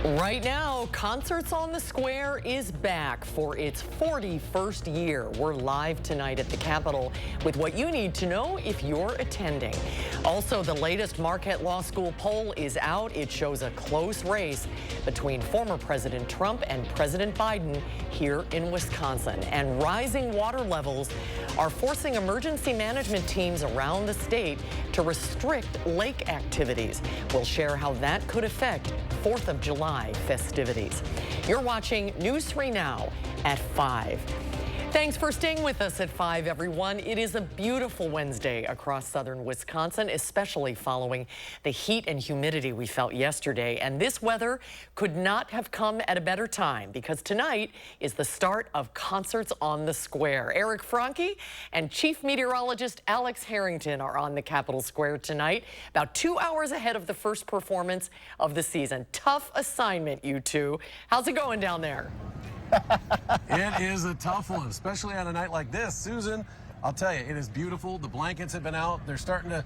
Right now, Concerts on the Square is back for its 41st year. We're live tonight at the Capitol with what you need to know if you're attending. Also, the latest Marquette Law School poll is out. It shows a close race between former President Trump and President Biden here in Wisconsin. And rising water levels are forcing emergency management teams around the state to restrict lake activities. We'll share how that could affect 4th of July festivities. You're watching News 3 Now at 5. Thanks for staying with us at 5, everyone. It is a beautiful Wednesday across southern Wisconsin, especially following the heat and humidity we felt yesterday. And this weather could not have come at a better time because tonight is the start of Concerts on the Square. Eric Franke and Chief Meteorologist Alex Harrington are on the Capitol Square tonight, about 2 hours ahead of the first performance of the season. Tough assignment, you two. How's it going down there? It is a tough one, especially on a night like this. Susan, I'll tell you, it is beautiful. The blankets have been out. They're starting to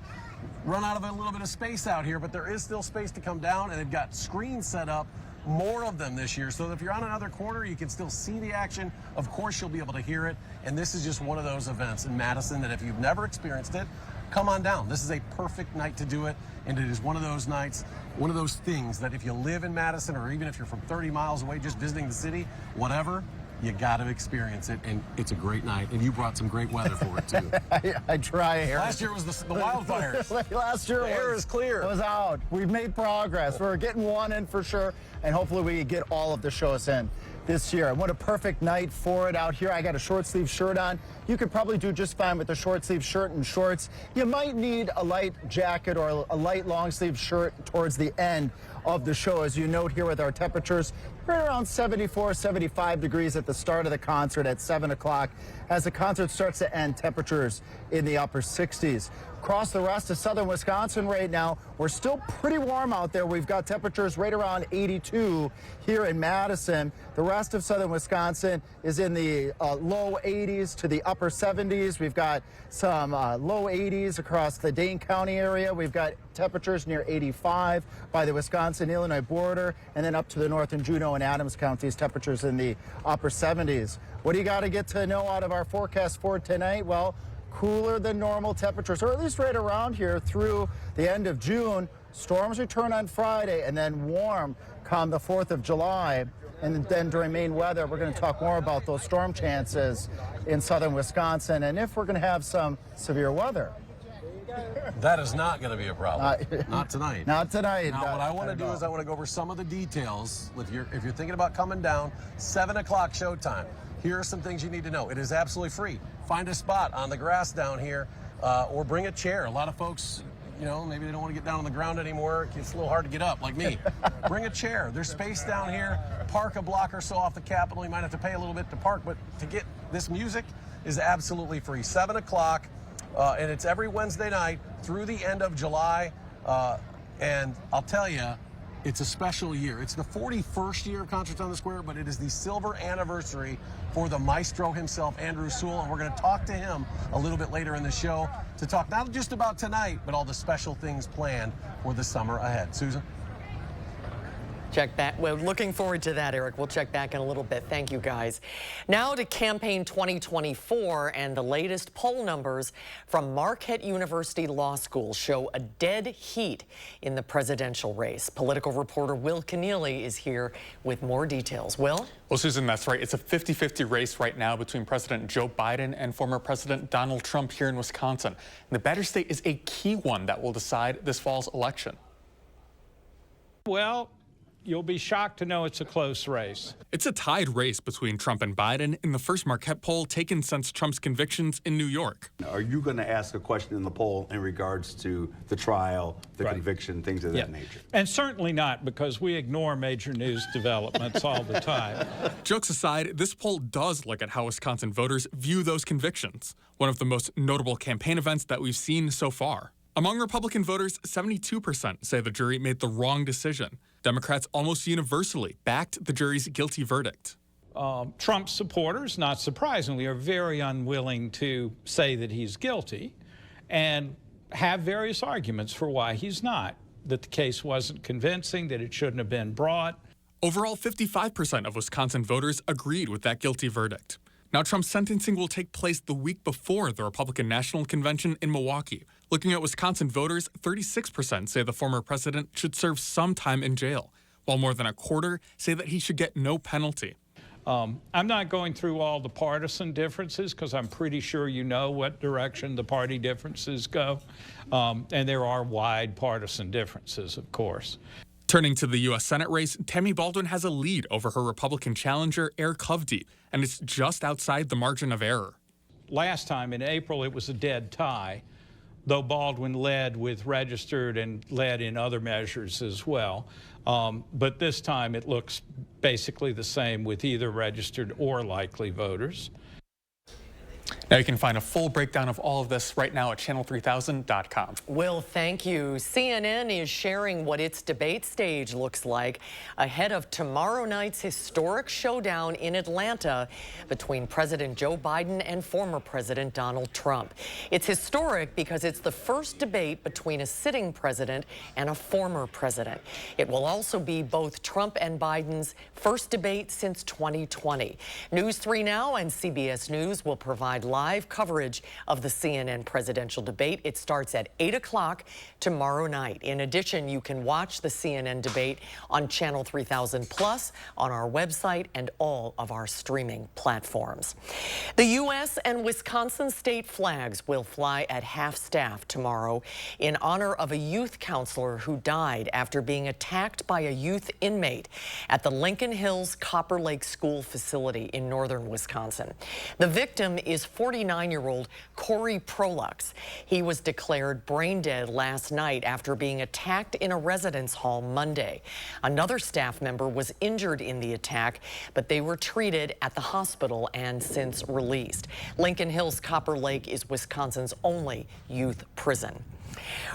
run out of a little bit of space out here, but there is still space to come down, and they've got screens set up, more of them this year. So if you're on another corner, you can still see the action. Of course, you'll be able to hear it. And this is just one of those events in Madison that if you've never experienced it, come on down. This is a perfect night to do it. And it is one of those nights, one of those things that if you live in Madison or even if you're from 30 miles away just visiting the city, whatever, you got to experience it. And it's a great night. And you brought some great weather for it, too. I try here. Last year was the wildfires. Last year the air is clear. It was out. We've made progress. We're getting one in for sure. And hopefully we get all of the shows in this year. What a perfect night for it out here. I got a short sleeve shirt on. You could probably do just fine with a short sleeve shirt and shorts. You might need a light jacket or a light long sleeve shirt towards the end of the show. As you note here with our temperatures, right around 74, 75 degrees at the start of the concert at 7 o'clock. As the concert starts to end, temperatures in the upper 60s. Across the rest of southern Wisconsin right now, we're still pretty warm out there. We've got temperatures right around 82 here in Madison. The rest of southern Wisconsin is in the low 80s to the upper 70s. We've got some low 80s across the Dane County area. We've got temperatures near 85 by the Wisconsin-Illinois border, and then up to the north in Juneau and Adams counties, temperatures in the upper 70s. What do you got to get to know out of our forecast for tonight? Well, cooler than normal temperatures, or at least right around here through the end of June. Storms return on Friday, and then warm come the 4th of July. And then to remain weather, we're going to talk more about those storm chances in southern Wisconsin and if we're going to have some severe weather. That is not going to be a problem. Not tonight. Not tonight. Now, what I want to do is I want to go over some of the details. If you're thinking about coming down, 7 o'clock showtime. Here are some things you need to know. It is absolutely free. Find a spot on the grass down here or bring a chair. A lot of folks, you know, maybe they don't want to get down on the ground anymore. It's a little hard to get up, like me. Bring a chair. There's space down here. Park a block or so off the Capitol. You might have to pay a little bit to park, but to get this music is absolutely free. 7 o'clock, and it's every Wednesday night through the end of July. And I'll tell you, it's a special year. It's the 41st year of Concerts on the Square, but it is the silver anniversary for the maestro himself, Andrew Sewell, and we're going to talk to him a little bit later in the show to talk not just about tonight, but all the special things planned for the summer ahead. Susan? Check back. We're looking forward to that, Eric. We'll check back in a little bit. Thank you, guys. Now to Campaign 2024, and the latest poll numbers from Marquette University Law School show a dead heat in the presidential race. Political reporter Will Keneally is here with more details. Will? Well, Susan, that's right. It's a 50-50 race right now between President Joe Biden and former President Donald Trump here in Wisconsin. And the battery state is a key one that will decide this fall's election. Well, you'll be shocked to know it's a close race. It's a tied race between Trump and Biden in the first Marquette poll taken since Trump's convictions in New York. Are you going to ask a question in the poll in regards to the trial, the conviction, things of that nature? And certainly not, because we ignore major news developments all the time. Jokes aside, this poll does look at how Wisconsin voters view those convictions, one of the most notable campaign events that we've seen so far. Among Republican voters, 72% say the jury made the wrong decision. Democrats almost universally backed the jury's guilty verdict. Trump supporters, not surprisingly, are very unwilling to say that he's guilty and have various arguments for why he's not, that the case wasn't convincing, that it shouldn't have been brought. Overall, 55% of Wisconsin voters agreed with that guilty verdict. Now, Trump's sentencing will take place the week before the Republican National Convention in Milwaukee. Looking at Wisconsin voters, 36% say the former president should serve some time in jail, while more than a quarter say that he should get no penalty. I'm not going through all the partisan differences because I'm pretty sure you know what direction the party differences go. And there are wide partisan differences, of course. Turning to the U.S. Senate race, Tammy Baldwin has a lead over her Republican challenger, Eric Hovde, and it's just outside the margin of error. Last time in April, it was a dead tie, though Baldwin led with registered and led in other measures as well. But this time it looks basically the same with either registered or likely voters. Now you can find a full breakdown of all of this right now at channel3000.com. Will, thank you. CNN is sharing what its debate stage looks like ahead of tomorrow night's historic showdown in Atlanta between President Joe Biden and former President Donald Trump. It's historic because it's the first debate between a sitting president and a former president. It will also be both Trump and Biden's first debate since 2020. News 3 Now and CBS News will provide live coverage of the CNN presidential debate. It starts at 8 o'clock tomorrow night. In addition, you can watch the CNN debate on Channel 3000 Plus, on our website, and all of our streaming platforms. The U.S. and Wisconsin state flags will fly at half-staff tomorrow in honor of a youth counselor who died after being attacked by a youth inmate at the Lincoln Hills Copper Lake School facility in northern Wisconsin. The victim is 49-year-old Corey Prolux. He was declared brain dead last night after being attacked in a residence hall Monday. Another staff member was injured in the attack, but they were treated at the hospital and since released. Lincoln Hills Copper Lake is Wisconsin's only youth prison.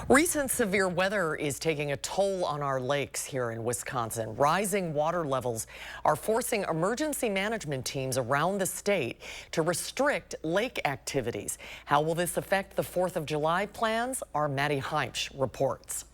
Recent severe weather is taking a toll on our lakes here in Wisconsin. Rising water levels are forcing emergency management teams around the state to restrict lake activities. How will this affect the 4th of July plans? Our Maddie Heimsch reports.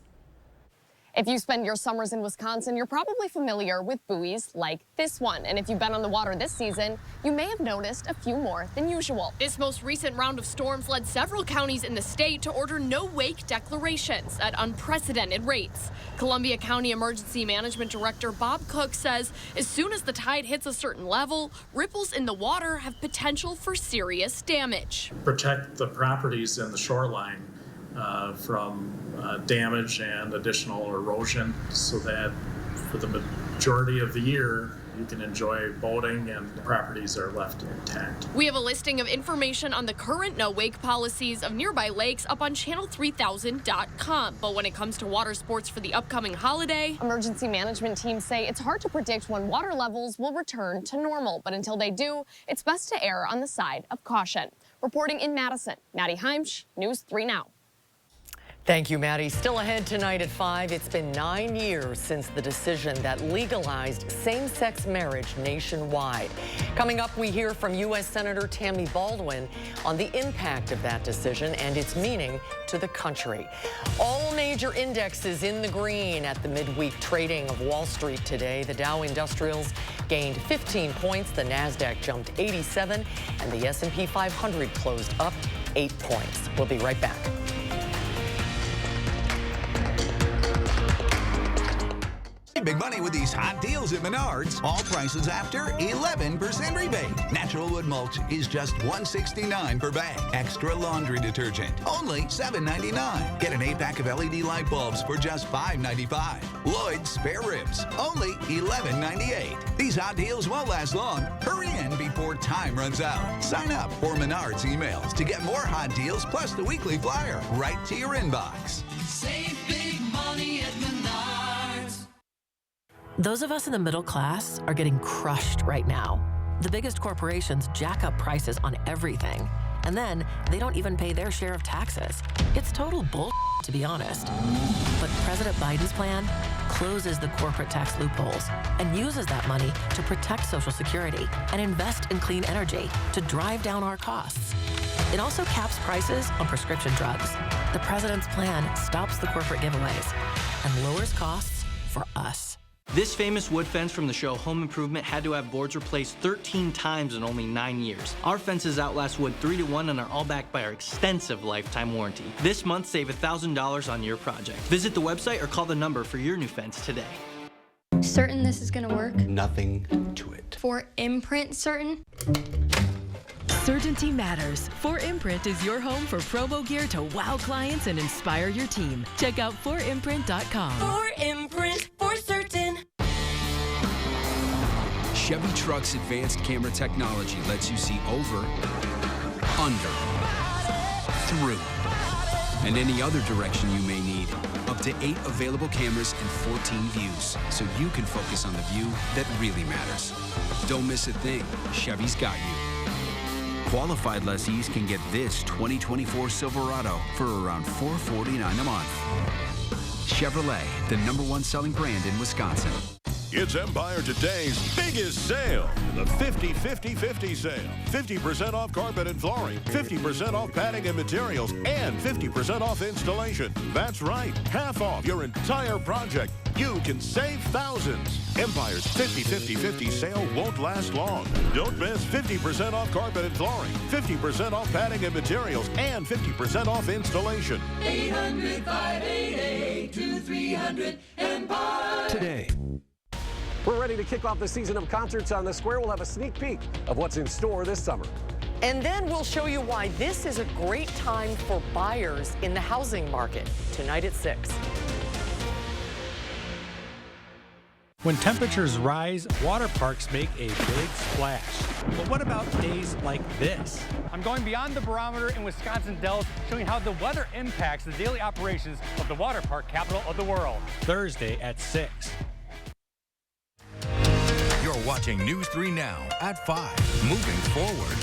If you spend your summers in Wisconsin, you're probably familiar with buoys like this one. And if you've been on the water this season, you may have noticed a few more than usual. This most recent round of storms led several counties in the state to order no-wake declarations at unprecedented rates. Columbia County Emergency Management Director Bob Cook says as soon as the tide hits a certain level, ripples in the water have potential for serious damage. Protect the properties in the shoreline from damage and additional erosion so that for the majority of the year you can enjoy boating and the properties are left intact. We have a listing of information on the current no-wake policies of nearby lakes up on channel3000.com. But when it comes to water sports for the upcoming holiday, emergency management teams say it's hard to predict when water levels will return to normal. But until they do, it's best to err on the side of caution. Reporting in Madison, Maddie Heimsch, News 3 Now. Thank you, Maddie. Still ahead tonight at 5. It's been 9 years since the decision that legalized same-sex marriage nationwide. Coming up, we hear from U.S. Senator Tammy Baldwin on the impact of that decision and its meaning to the country. All major indexes in the green at the midweek trading of Wall Street today. The Dow Industrials gained 15 points, the Nasdaq jumped 87, and the S&P 500 closed up 8 points. We'll be right back. Big money with these hot deals at Menards. All prices after 11% rebate. Natural wood mulch is just $169 per bag. Extra laundry detergent, only $7.99. Get an 8-pack of LED light bulbs for just $5.95. Lloyd's spare ribs, only $11.98. These hot deals won't last long. Hurry in before time runs out. Sign up for Menards emails to get more hot deals plus the weekly flyer right to your inbox. Save big money at Menards. Those of us in the middle class are getting crushed right now. The biggest corporations jack up prices on everything, and then they don't even pay their share of taxes. It's total bull, to be honest. But President Biden's plan closes the corporate tax loopholes and uses that money to protect Social Security and invest in clean energy to drive down our costs. It also caps prices on prescription drugs. The president's plan stops the corporate giveaways and lowers costs for us. This famous wood fence from the show Home Improvement had to have boards replaced 13 times in only 9 years. Our fences outlast wood 3 to 1 and are all backed by our extensive lifetime warranty. This month, save $1,000 on your project. Visit the website or call the number for your new fence today. Certain this is gonna work? Nothing to it. For imprint certain? Certainty matters. 4imprint is your home for promo gear to wow clients and inspire your team. Check out 4imprint.com. 4imprint, for certain. Chevy Truck's advanced camera technology lets you see over, under, through, and any other direction you may need. Up to 8 available cameras and 14 views, so you can focus on the view that really matters. Don't miss a thing. Chevy's got you. Qualified lessees can get this 2024 Silverado for around $449 a month. Chevrolet, the #1 selling brand in Wisconsin. It's Empire Today's biggest sale, the 50-50-50 sale. 50% off carpet and flooring, 50% off padding and materials, and 50% off installation. That's right, half off your entire project. You can save thousands. Empire's 50-50-50 sale won't last long. Don't miss 50% off carpet and flooring, 50% off padding and materials, and 50% off installation. 800-588-2300 Empire. Today. We're ready to kick off the season of concerts on the Square. We'll have a sneak peek of what's in store this summer. And then we'll show you why this is a great time for buyers in the housing market. Tonight at 6. When temperatures rise, water parks make a big splash. But what about days like this? I'm going beyond the barometer in Wisconsin Dells, showing how the weather impacts the daily operations of the water park capital of the world. Thursday at 6. You're watching News 3 Now at 5. Moving forward.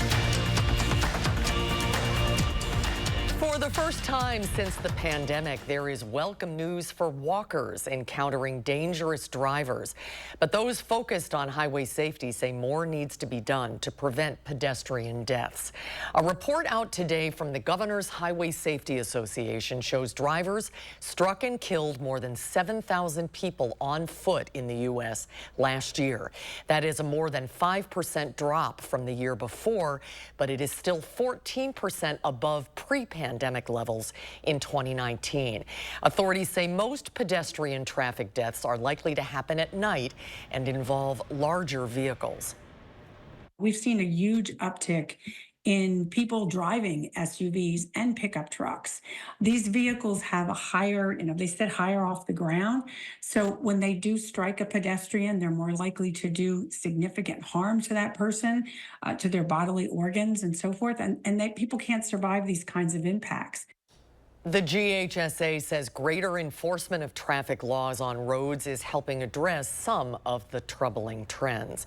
For the first time since the pandemic, there is welcome news for walkers encountering dangerous drivers. But those focused on highway safety say more needs to be done to prevent pedestrian deaths. A report out today from the Governor's Highway Safety Association shows drivers struck and killed more than 7,000 people on foot in the U.S. last year. That is a more than 5% drop from the year before, but it is still 14% above pre-pandemic levels in 2019. Authorities say most pedestrian traffic deaths are likely to happen at night and involve larger vehicles. We've seen a huge uptick in people driving SUVs and pickup trucks. These vehicles have a higher, they sit higher off the ground. So when they do strike a pedestrian, they're more likely to do significant harm to that person, to their bodily organs and so forth. And people can't survive these kinds of impacts. The GHSA says greater enforcement of traffic laws on roads is helping address some of the troubling trends.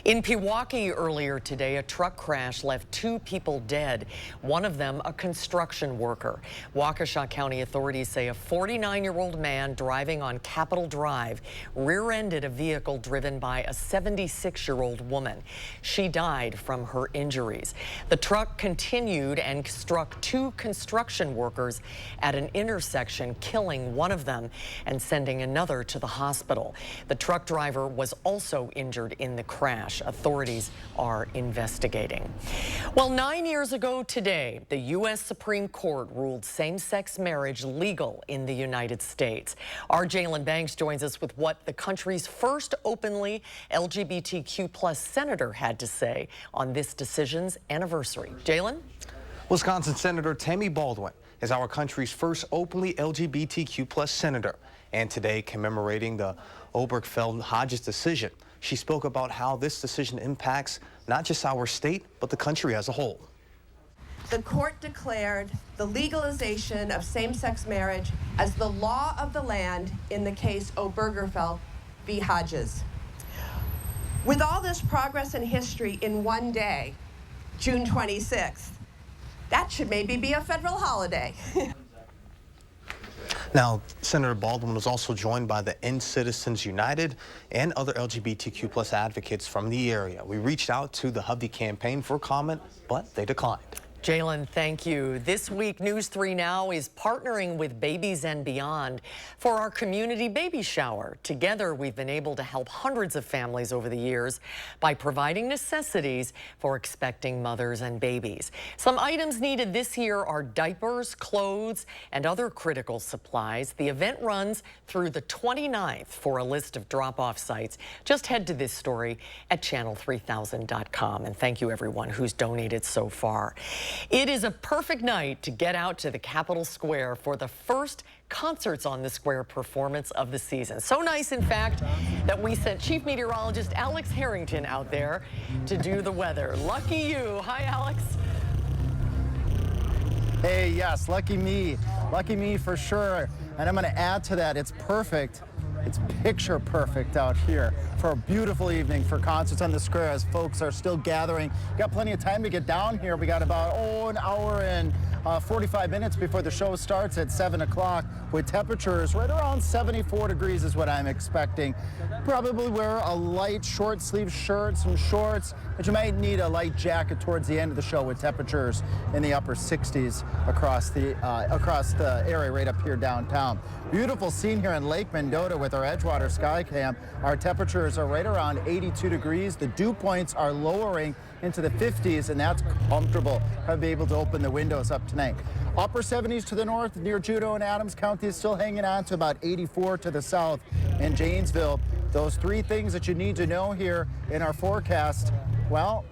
In Pewaukee earlier today, a truck crash left 2 people dead, one of them a construction worker. Waukesha County authorities say a 49-year-old man driving on Capitol Drive rear-ended a vehicle driven by a 76-year-old woman. She died from her injuries. The truck continued and struck 2 construction workers at an intersection, killing one of them and sending another to the hospital. The truck driver was also injured in the crash. Authorities are investigating. Well, 9 years ago today, the U.S. Supreme Court ruled same-sex marriage legal in the United States. Our Jalen Banks joins us with what the country's first openly LGBTQ+ senator had to say on this decision's anniversary. Jalen? Wisconsin Senator Tammy Baldwin is our country's first openly LGBTQ+ senator, and today commemorating the Obergefell-Hodges decision. She spoke about how this decision impacts not just our state, but the country as a whole. The court declared the legalization of same-sex marriage as the law of the land in the case Obergefell v. Hodges. With all this progress and history in one day, June 26th, that should maybe be a federal holiday. Now, Senator Baldwin was also joined by the End Citizens United and other LGBTQ+ advocates from the area. We reached out to the Hovey campaign for comment, but they declined. Jalen, thank you. This week, News 3 Now is partnering with Babies and Beyond for our community baby shower. Together, we've been able to help hundreds of families over the years by providing necessities for expecting mothers and babies. Some items needed this year are diapers, clothes, and other critical supplies. The event runs through the 29th. For a list of drop-off sites, just head to this story at channel3000.com. And thank you, everyone who's donated so far. It is a perfect night to get out to the Capitol Square for the first Concerts on the Square performance of the season. So nice, in fact, that we sent Chief Meteorologist Alex Harrington out there to do the weather. Lucky you. Hi, Alex. Hey, yes, lucky me for sure. And I'm going to add to that, it's perfect. It's picture perfect out here for a beautiful evening for Concerts on the Square as folks are still gathering. Got plenty of time to get down here. We got about, an hour and 45 minutes before the show starts at 7 o'clock with temperatures right around 74 degrees is what I'm expecting. Probably wear a light short sleeve shirt, some shorts, but you might need a light jacket towards the end of the show with temperatures in the upper 60s across the area right up here downtown. Beautiful scene here in Lake Mendota with our Edgewater Skycam. Our temperatures are right around 82 degrees. The dew points are lowering into the 50s, and that's comfortable. I'll be able to open the windows up tonight. Upper 70s to the north near Juneau and Adams County is still hanging on to about 84 to the south in Janesville. Those three things that you need to know here in our forecast, well,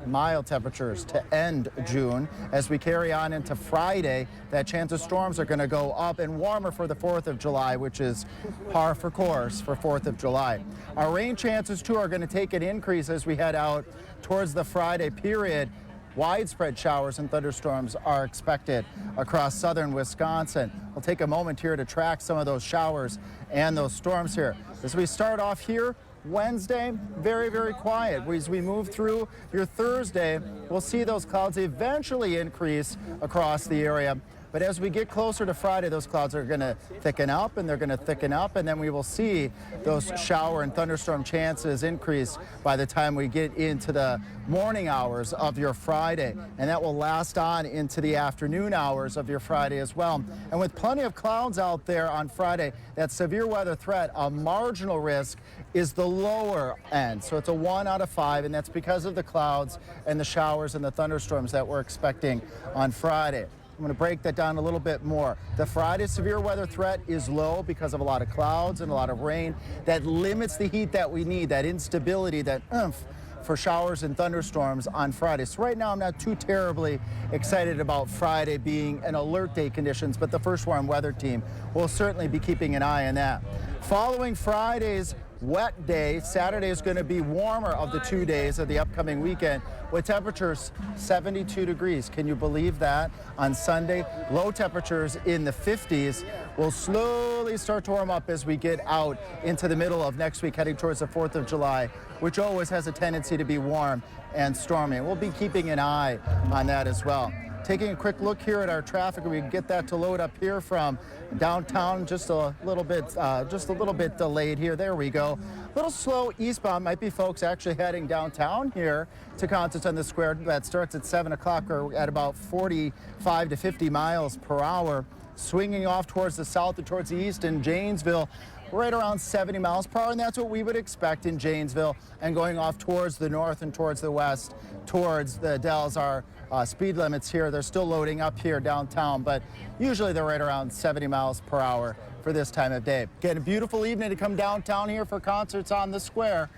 mild temperatures to end June. As we carry on into Friday, that chance of storms are going to go up and warmer for the 4th of July, which is par for course for 4th of July. Our rain chances, too, are going to take an increase as we head out towards the Friday period. Widespread showers and thunderstorms are expected across southern Wisconsin. We'll take a moment here to track some of those showers and those storms here. As we start off here, Wednesday, very, very quiet. As we move through your Thursday, we'll see those clouds eventually increase across the area. But as we get closer to Friday, those clouds are going to thicken up, and they're going to thicken up, and then we will see those shower and thunderstorm chances increase by the time we get into the morning hours of your Friday. And that will last on into the afternoon hours of your Friday as well. And with plenty of clouds out there on Friday, that severe weather threat, a marginal risk, is the lower end. So it's a 1 out of 5, and that's because of the clouds and the showers and the thunderstorms that we're expecting on Friday. I'm going to break that down a little bit more. The Friday severe weather threat is low because of a lot of clouds and a lot of rain. That limits the heat that we need, that instability, that oomph for showers and thunderstorms on Friday. So right now I'm not too terribly excited about Friday being an alert day conditions, but the First Warn Weather Team will certainly be keeping an eye on that. Following Friday's wet day, Saturday is going to be warmer of the 2 days of the upcoming weekend with temperatures 72 degrees. Can you believe that? On Sunday, low temperatures in the 50s will slowly start to warm up as we get out into the middle of next week, heading towards the 4th of July, which always has a tendency to be warm and stormy. We'll be keeping an eye on that as well. Taking a quick look here at our traffic, we can get that to load up here from downtown. Just a little bit delayed here. There we go. A little slow eastbound. Might be folks actually heading downtown here to Concerts on the Square. That starts at 7 o'clock or at about 45 to 50 miles per hour. Swinging off towards the south and towards the east in Janesville, right around 70 miles per hour, and that's what we would expect in Janesville. And going off towards the north and towards the west, towards the Dells, our speed limits here, they're still loading up here downtown, but usually they're right around 70 miles per hour for this time of day. Again, a beautiful evening to come downtown here for Concerts on the Square.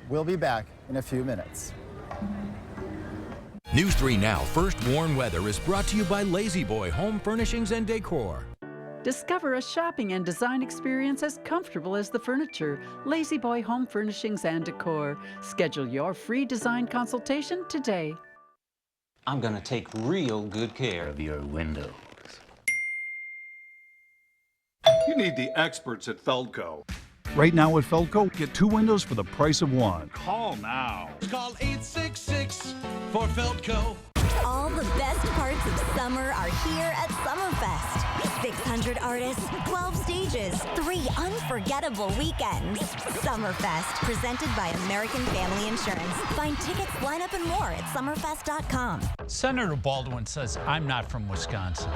We'll be back in a few minutes. News 3 Now First Warn Weather is brought to you by Lazy Boy Home Furnishings and Decor. Discover a shopping and design experience as comfortable as the furniture. Lazy Boy Home Furnishings and Decor. Schedule your free design consultation today. I'm going to take real good care of your windows. You need the experts at Feldco. Right now at Feldco, get 2 windows for the price of 1. Call now. Call 866 for Feldco. All the best parts of summer are here at Summerfest. 600 artists, 12 stages, 3 unforgettable weekends. Summerfest, presented by American Family Insurance. Find tickets, lineup, and more at summerfest.com. Senator Baldwin says I'm not from Wisconsin.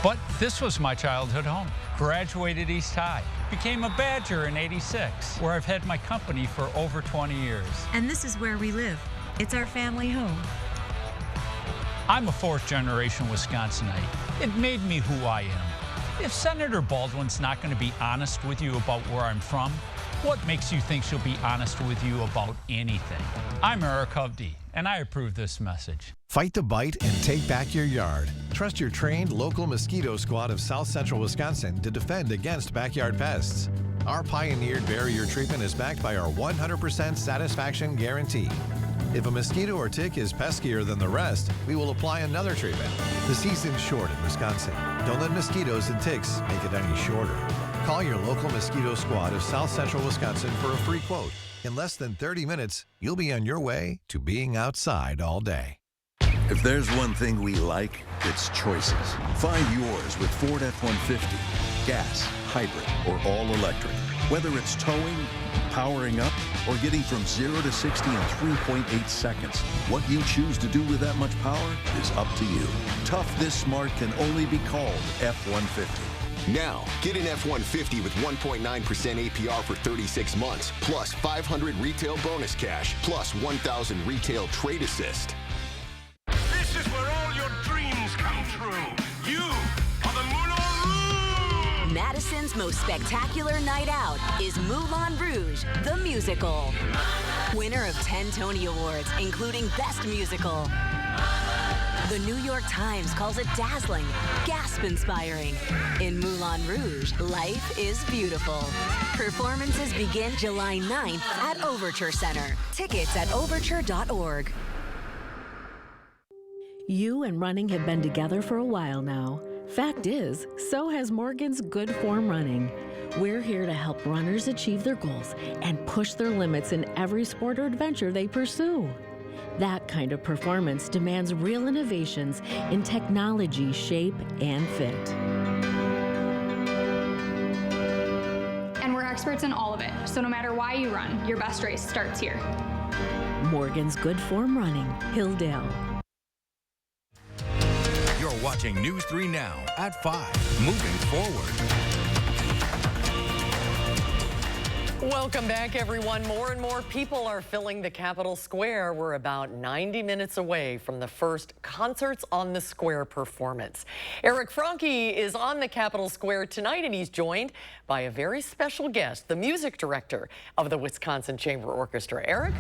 But this was my childhood home. Graduated East High. Became a Badger in '86, where I've had my company for over 20 years. And this is where we live. It's our family home. I'm a fourth-generation Wisconsinite. It made me who I am. If Senator Baldwin's not going to be honest with you about where I'm from, what makes you think she'll be honest with you about anything? I'm Eric Hovde, and I approve this message. Fight the bite and take back your yard. Trust your trained local mosquito squad of South Central Wisconsin to defend against backyard pests. Our pioneered barrier treatment is backed by our 100% satisfaction guarantee. If a mosquito or tick is peskier than the rest, we will apply another treatment. The season's short in Wisconsin. Don't let mosquitoes and ticks make it any shorter. Call your local mosquito squad of South Central Wisconsin for a free quote. In less than 30 minutes, you'll be on your way to being outside all day. If there's one thing we like, it's choices. Find yours with Ford F-150. Gas, hybrid, or all electric. Whether it's towing, powering up, or getting from 0 to 60 in 3.8 seconds, what you choose to do with that much power is up to you. Tough this smart can only be called F-150. Now, get an F-150 with 1.9% APR for 36 months, plus 500 retail bonus cash, plus 1,000 retail trade assist. This is where all your dreams come true. You are the Moulin Rouge! Madison's most spectacular night out is Moulin Rouge, the musical. Winner of 10 Tony Awards, including Best Musical. The New York Times calls it dazzling, gasp-inspiring. In Moulin Rouge, life is beautiful. Performances begin July 9th at Overture Center. Tickets at overture.org. You and running have been together for a while now. Fact is, so has Morgan's Good Form Running. We're here to help runners achieve their goals and push their limits in every sport or adventure they pursue. That kind of performance demands real innovations in technology, shape, and fit. And we're experts in all of it, so no matter why you run, your best race starts here. Morgan's Good Form Running, Hilldale. You're watching News 3 Now at 5. Moving forward. Welcome back, everyone. More and more people are filling the Capitol Square. We're about 90 minutes away from the first Concerts on the Square performance. Eric Franke is on the Capitol Square tonight, and he's joined by a very special guest, the music director of the Wisconsin Chamber Orchestra. Eric?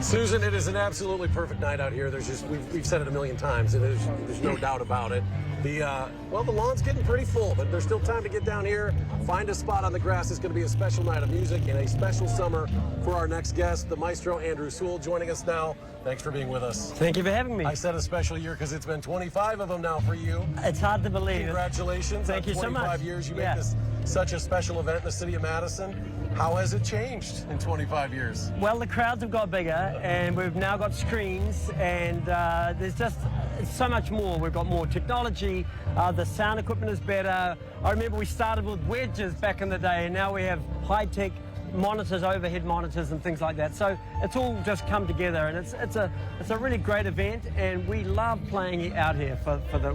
Susan, it is an absolutely perfect night out here. There's just we've said it a million times, and there's no doubt about it. The lawn's getting pretty full, but there's still time to get down here, find a spot on the grass. It's going to be a special night of music and a special summer for our next guest, the maestro Andrew Sewell, joining us now. Thanks for being with us. Thank you for having me. I said a special year because it's been 25 of them now for you. It's hard to believe. Congratulations. Thank you so much. 25 years. You make this such a special event in the city of Madison. How has it changed in 25 years? Well, the crowds have got bigger, and we've now got screens, and there's just so much more. We've got more technology. The sound equipment is better. I remember we started with wedges back in the day, and now we have high-tech monitors, overhead monitors, and things like that. So it's all just come together, and it's a really great event, and we love playing it out here for the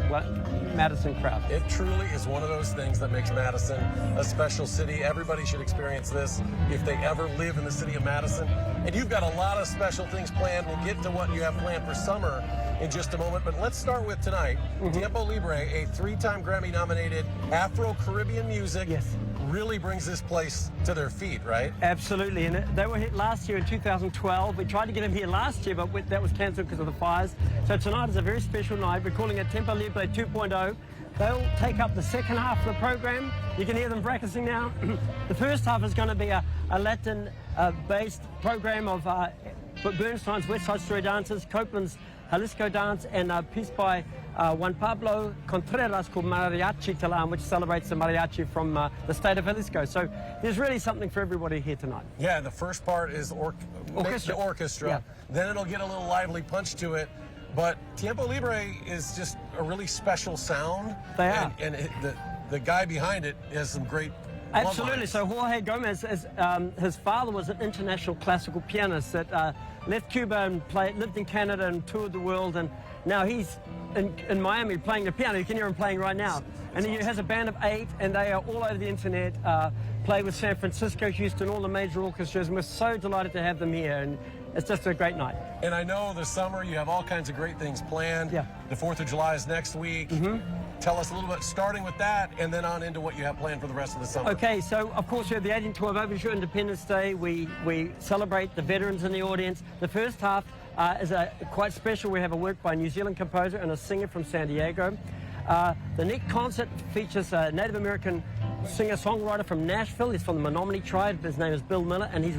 Madison crowd. It truly is one of those things that makes Madison a special city. Everybody should experience this if they ever live in the city of Madison. And you've got a lot of special things planned. We'll get to what you have planned for summer in just a moment, but let's start with tonight. Tiempo Libre, a 3-time Grammy-nominated Afro-Caribbean music. Yes. Really brings this place to their feet, right? Absolutely, and they were hit last year in 2012. We tried to get them here last year, but that was cancelled because of the fires. So tonight is a very special night. We're calling it Tiempo Libre 2.0. They'll take up the second half of the program. You can hear them practicing now. The first half is going to be a Latin-based program of Bernstein's West Side Story dances, Copeland's Jalisco dance, and a piece by Juan Pablo Contreras called Mariachi Talam, which celebrates the mariachi from the state of Jalisco. So there's really something for everybody here tonight. Yeah, the first part is orchestra. Yeah. Then it'll get a little lively punch to it. But Tiempo Libre is just a really special sound. They are. And the guy behind it has some great Absolutely. So Jorge Gomez, his father was an international classical pianist that left Cuba and lived in Canada and toured the world, and now he's in Miami playing the piano. You can hear him playing right now. And he has a band of 8, and they are all over the internet, play with San Francisco, Houston, all the major orchestras, and we're so delighted to have them here, and it's just a great night. And I know this summer you have all kinds of great things planned. Yeah. The 4th of July is next week. Tell us a little bit, starting with that, and then on into what you have planned for the rest of the summer. Okay, so of course we have the 1812 Overture Independence Day. We celebrate the veterans in the audience. The first half is quite special. We have a work by a New Zealand composer and a singer from San Diego. The next concert features a Native American singer-songwriter from Nashville. He's from the Menominee tribe. His name is Bill Miller, and he's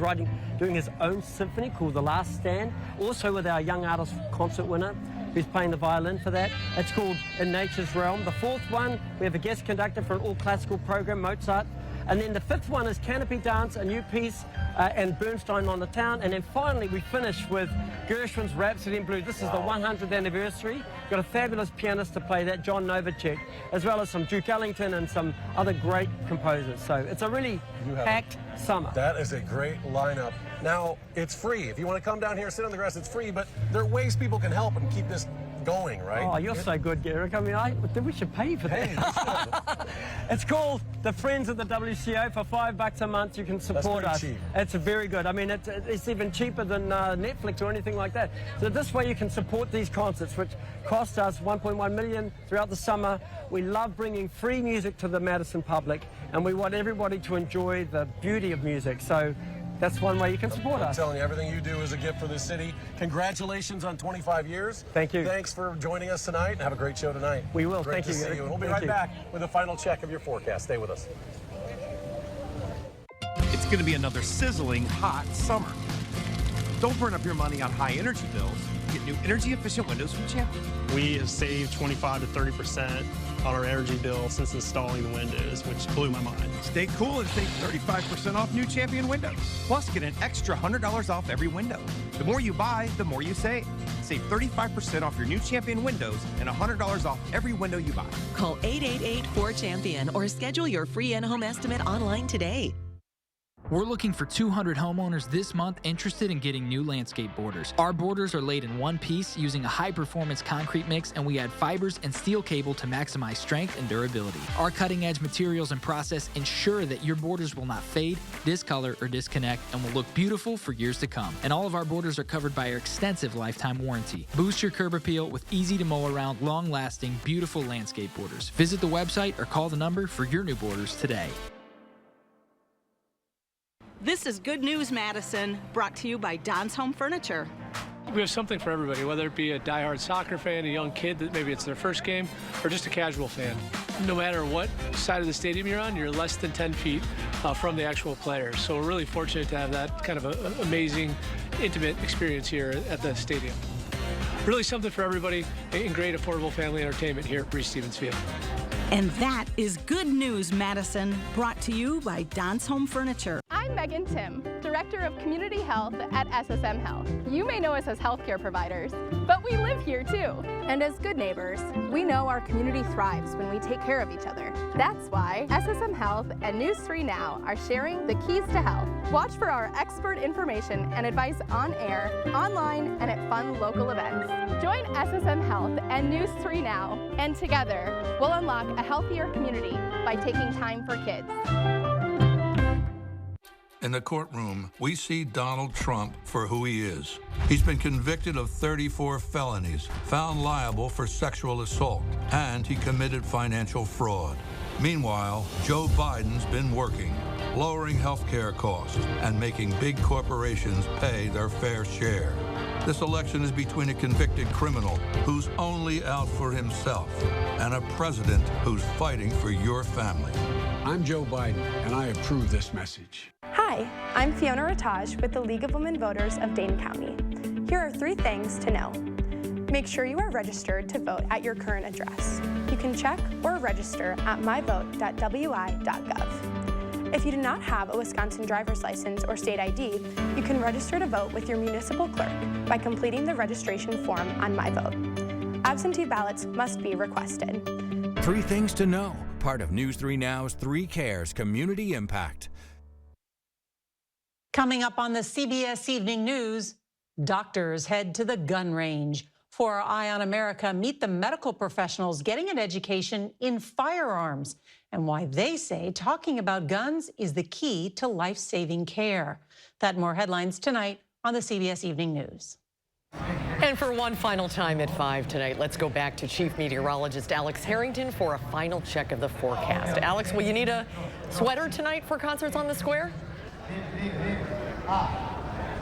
doing his own symphony called The Last Stand. Also with our Young Artist concert winner, who's playing the violin for that. It's called In Nature's Realm. The 4th one, we have a guest conductor for an all-classical program, Mozart. And then the 5th one is Canopy Dance, a new piece, and Bernstein on the Town. And then finally we finish with Gershwin's Rhapsody in Blue. This is the 100th anniversary. We've got a fabulous pianist to play that, John Novacek, as well as some Duke Ellington and some other great composers. So it's a really packed summer. That is a great lineup. Now, it's free. If you want to come down here and sit on the grass, it's free, but there are ways people can help and keep this going, right? Oh, you're so good, Garrick. I mean, we should pay you for that. It's called the Friends of the WCO. For $5 a month, you can support us. Cheap. It's very good. I mean, it's even cheaper than Netflix or anything like that. So this way you can support these concerts, which cost us $1.1 million throughout the summer. We love bringing free music to the Madison public, and we want everybody to enjoy the beauty of music. So that's one way you can support us. I'm telling you, everything you do is a gift for this city. Congratulations on 25 years. Thank you. Thanks for joining us tonight, and have a great show tonight. We will. Great Thank you. to see you. And we'll be right back with a final check of your forecast. Stay with us. It's going to be another sizzling hot summer. Don't burn up your money on high energy bills. Get new energy-efficient windows from Champion. We have saved 25 to 30% on our energy bill since installing the windows, which blew my mind. Stay cool and save 35% off new Champion windows. Plus, get an extra $100 off every window. The more you buy, the more you save. Save 35% off your new Champion windows and $100 off every window you buy. Call 888-4CHAMPION or schedule your free in-home estimate online today. We're looking for 200 homeowners this month interested in getting new landscape borders. Our borders are laid in one piece using a high-performance concrete mix, and we add fibers and steel cable to maximize strength and durability. Our cutting-edge materials and process ensure that your borders will not fade, discolor, or disconnect, and will look beautiful for years to come. And all of our borders are covered by our extensive lifetime warranty. Boost your curb appeal with easy-to-mow-around, long-lasting, beautiful landscape borders. Visit the website or call the number for your new borders today. This is Good News Madison, brought to you by Don's Home Furniture. We have something for everybody, whether it be a diehard soccer fan, a young kid that maybe it's their first game, or just a casual fan. No matter what side of the stadium you're on, you're less than 10 feet from the actual players. So we're really fortunate to have that kind of amazing, intimate experience here at the stadium. Really something for everybody and great affordable family entertainment here at Breese-Stevens Field. And that is Good News Madison, brought to you by Don's Home Furniture. I'm Megan Tim, Director of Community Health at SSM Health. You may know us as healthcare providers, but we live here too. And as good neighbors, we know our community thrives when we take care of each other. That's why SSM Health and News 3 Now are sharing the keys to health. Watch for our expert information and advice on air, online, and at fun local events. Join SSM Health and News 3 Now, and together we'll unlock a healthier community by taking time for kids. In the courtroom, we see Donald Trump for who he is. He's been convicted of 34 felonies, found liable for sexual assault, and he committed financial fraud. Meanwhile, Joe Biden's been working, lowering health care costs and making big corporations pay their fair share. This election is between a convicted criminal who's only out for himself and a president who's fighting for your family. I'm Joe Biden, and I approve this message. Hi, I'm Fiona Rataj with the League of Women Voters of Dane County. Here are 3 things to know. Make sure you are registered to vote at your current address. You can check or register at myvote.wi.gov. If you do not have a Wisconsin driver's license or state ID, you can register to vote with your municipal clerk by completing the registration form on MyVote. Absentee ballots must be requested. 3 things to know, part of News 3 Now's 3 Cares Community Impact. Coming up on the CBS Evening News, doctors head to the gun range. For our Eye on America, meet the medical professionals getting an education in firearms and why they say talking about guns is the key to life-saving care. That and more headlines tonight on the CBS Evening News. And for one final time at 5 tonight, let's go back to Chief Meteorologist Alex Harrington for a final check of the forecast. Alex, will you need a sweater tonight for Concerts on the Square?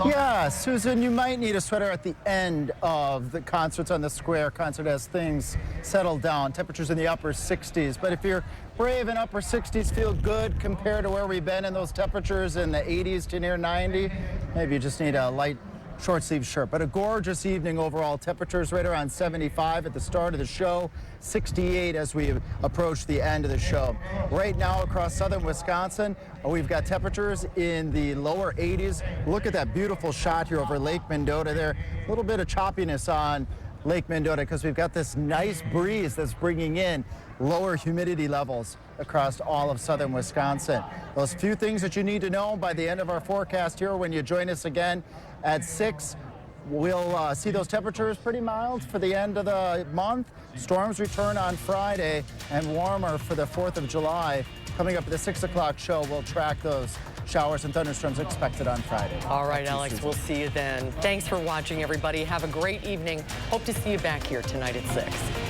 Yeah, Susan, you might need a sweater at the end of the Concerts on the Square concert as things settle down. Temperatures in the upper 60s. But if you're brave and upper 60s feel good compared to where we've been in those temperatures in the 80s to near 90, maybe you just need a light short sleeve shirt. But a gorgeous evening overall. Temperatures right around 75 at the start of the show, 68 as we approach the end of the show. Right now across southern Wisconsin, we've got temperatures in the lower 80s. Look at that beautiful shot here over Lake Mendota there. A little bit of choppiness on Lake Mendota because we've got this nice breeze that's bringing in lower humidity levels across all of southern Wisconsin. Those few things that you need to know by the end of our forecast here when you join us again at 6. We'll see those temperatures pretty mild for the end of the month. Storms return on Friday and warmer for the 4th of July. Coming up at the 6 o'clock show, we'll track those showers and thunderstorms expected on Friday. All right, Alex, we'll see you then. Thanks for watching, everybody. Have a great evening. Hope to see you back here tonight at 6.